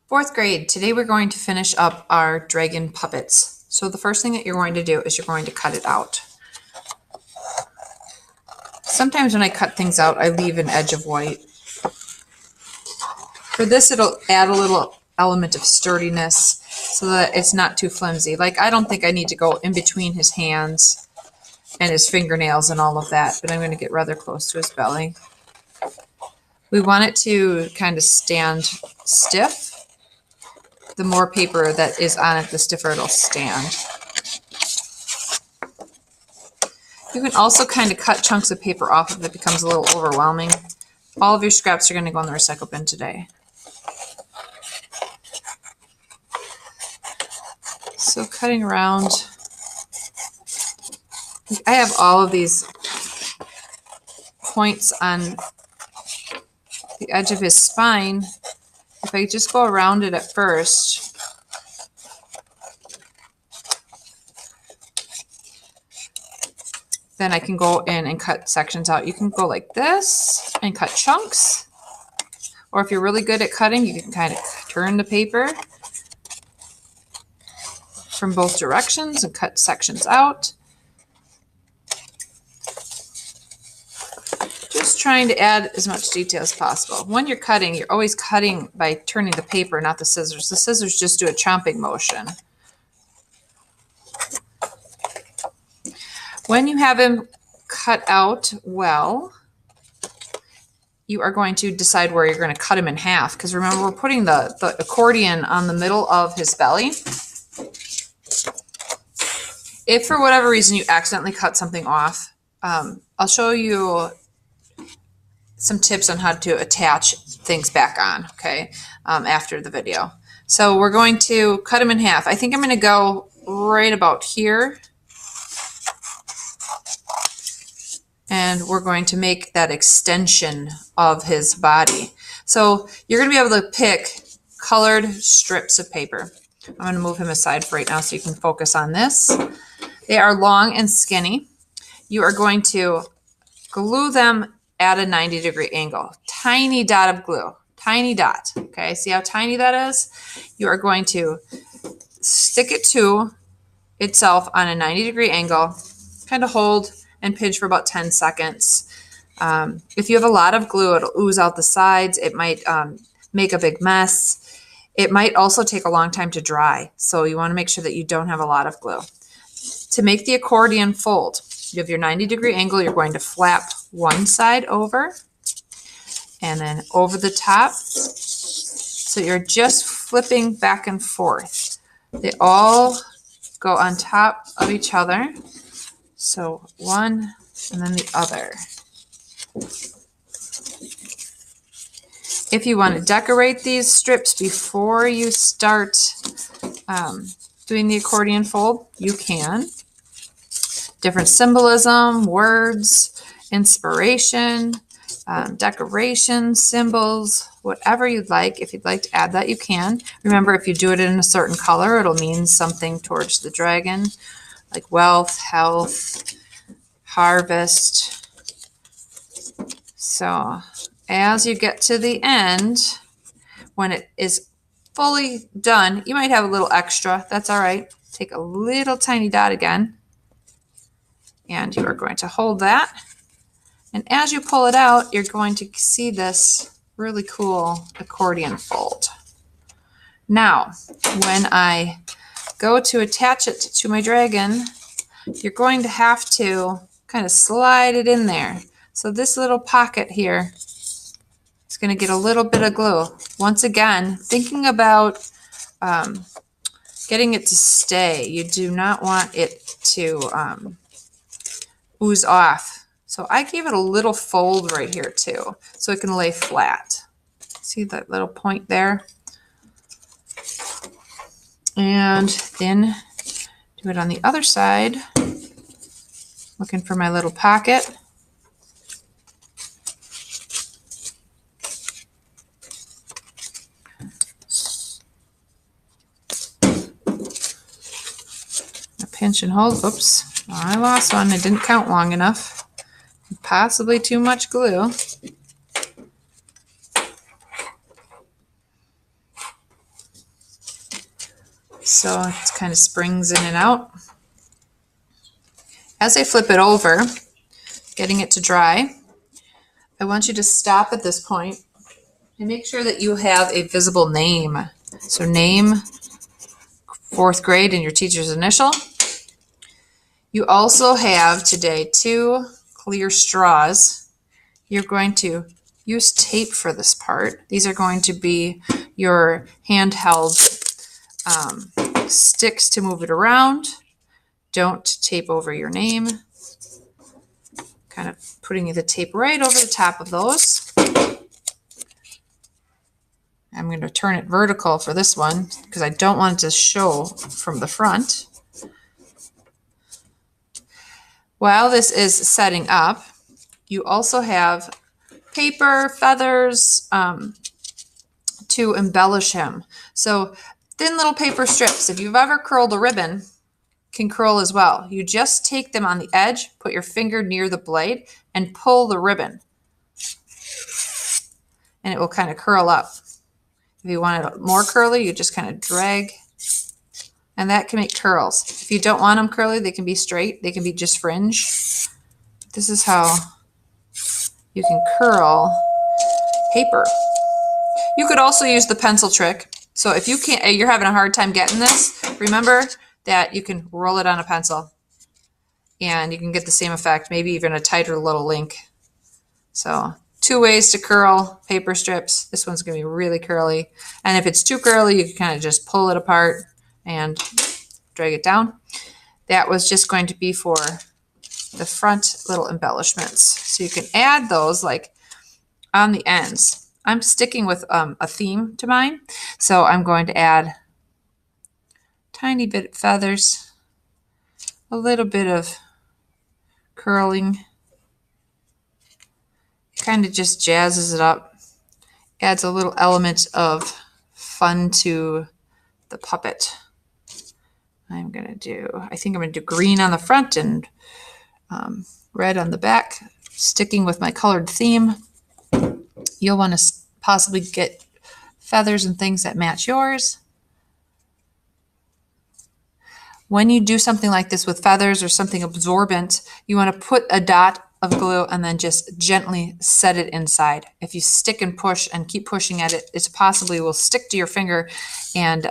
Fourth grade, today we're going to finish up our dragon puppets. So the first thing that you're going to do is you're going to cut it out. Sometimes when I cut things out, I leave an edge of white. For this, it'll add a little element of sturdiness so that it's not too flimsy. Like, I don't think I need to go in between his hands and his fingernails and all of that, but I'm going to get rather close to his belly. We want it to kind of stand stiff. The more paper that is on it, the stiffer it'll stand. You can also kind of cut chunks of paper off if it becomes a little overwhelming. All of your scraps are going to go in the recycle bin today. So cutting around, I have all of these points on the edge of his spine. If I just go around it at first, then I can go in and cut sections out. You can go like this and cut chunks. Or if you're really good at cutting, you can kind of turn the paper from both directions and cut sections out. Just trying to add as much detail as possible. When you're cutting, you're always cutting by turning the paper, not the scissors. The scissors just do a chomping motion. When you have him cut out well, you are going to decide where you're going to cut him in half. Because remember, we're putting the accordion on the middle of his belly. If for whatever reason you accidentally cut something off, I'll show you some tips on how to attach things back on, okay, after the video. So we're going to cut him in half. I think I'm going to go right about here. And we're going to make that extension of his body. So you're going to be able to pick colored strips of paper. I'm going to move him aside for right now so you can focus on this. They are long and skinny. You are going to glue them at a 90-degree angle. Tiny dot of glue. Tiny dot. Okay, see how tiny that is? You are going to stick it to itself on a 90-degree angle. Kind of hold and pinch for about 10 seconds. If you have a lot of glue, it'll ooze out the sides. It might make a big mess. It might also take a long time to dry. So you want to make sure that you don't have a lot of glue. To make the accordion fold, you have your 90-degree angle. You're going to flap one side over and then over the top. So you're just flipping back and forth. They all go on top of each other. So one and then the other. If you want to decorate these strips before you start doing the accordion fold, you can. Different symbolism, words, inspiration, decoration, symbols, whatever you'd like. If you'd like to add that, you can. Remember, if you do it in a certain color, it'll mean something towards the dragon, like wealth, health, harvest. So as you get to the end, when it is fully done, you might have a little extra. That's all right. Take a little tiny dot again. And you are going to hold that. And as you pull it out, you're going to see this really cool accordion fold. Now, when I go to attach it to my dragon, you're going to have to kind of slide it in there. So this little pocket here is going to get a little bit of glue. Once again, thinking about getting it to stay. You do not want it to ooze off. So I gave it a little fold right here too, so it can lay flat. See that little point there? And then do it on the other side. Looking for my little pocket. Pinch and hold. Oops. I lost one. I didn't count long enough. Possibly too much glue. So it kind of springs in and out. As I flip it over, getting it to dry, I want you to stop at this point and make sure that you have a visible name. So name, 4th grade, and your teacher's initial. You also have today 2 clear straws. You're going to use tape for this part. These are going to be your handheld sticks to move it around. Don't tape over your name. Kind of putting the tape right over the top of those. I'm going to turn it vertical for this one because I don't want it to show from the front. While this is setting up, you also have paper, feathers to embellish him. So thin little paper strips. If you've ever curled a ribbon, can curl as well. You just take them on the edge, put your finger near the blade, and pull the ribbon. And it will kind of curl up. If you want it more curly, you just kind of drag. And that can make curls. If you don't want them curly, they can be straight. They can be just fringe. This is how you can curl paper. You could also use the pencil trick. So if you can't, you're having a hard time getting this, remember that you can roll it on a pencil and you can get the same effect, maybe even a tighter little link. So 2 ways to curl paper strips. This one's going to be really curly. And if it's too curly, you can kind of just pull it apart and drag it down. That was just going to be for the front little embellishments. So you can add those like on the ends. I'm sticking with a theme to mine. So I'm going to add tiny bit of feathers, a little bit of curling, kind of just jazzes it up, adds a little element of fun to the puppet. I think I'm going to do green on the front and red on the back, sticking with my colored theme. You'll want to possibly get feathers and things that match yours. When you do something like this with feathers or something absorbent, you want to put a dot of glue and then just gently set it inside. If you stick and push and keep pushing at it, it possibly will stick to your finger and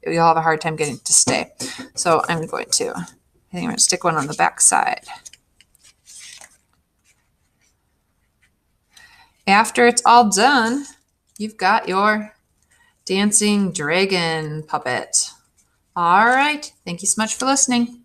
you'll have a hard time getting it to stay. So I think I'm going to stick one on the back side. After it's all done, you've got your dancing dragon puppet. All right. Thank you so much for listening.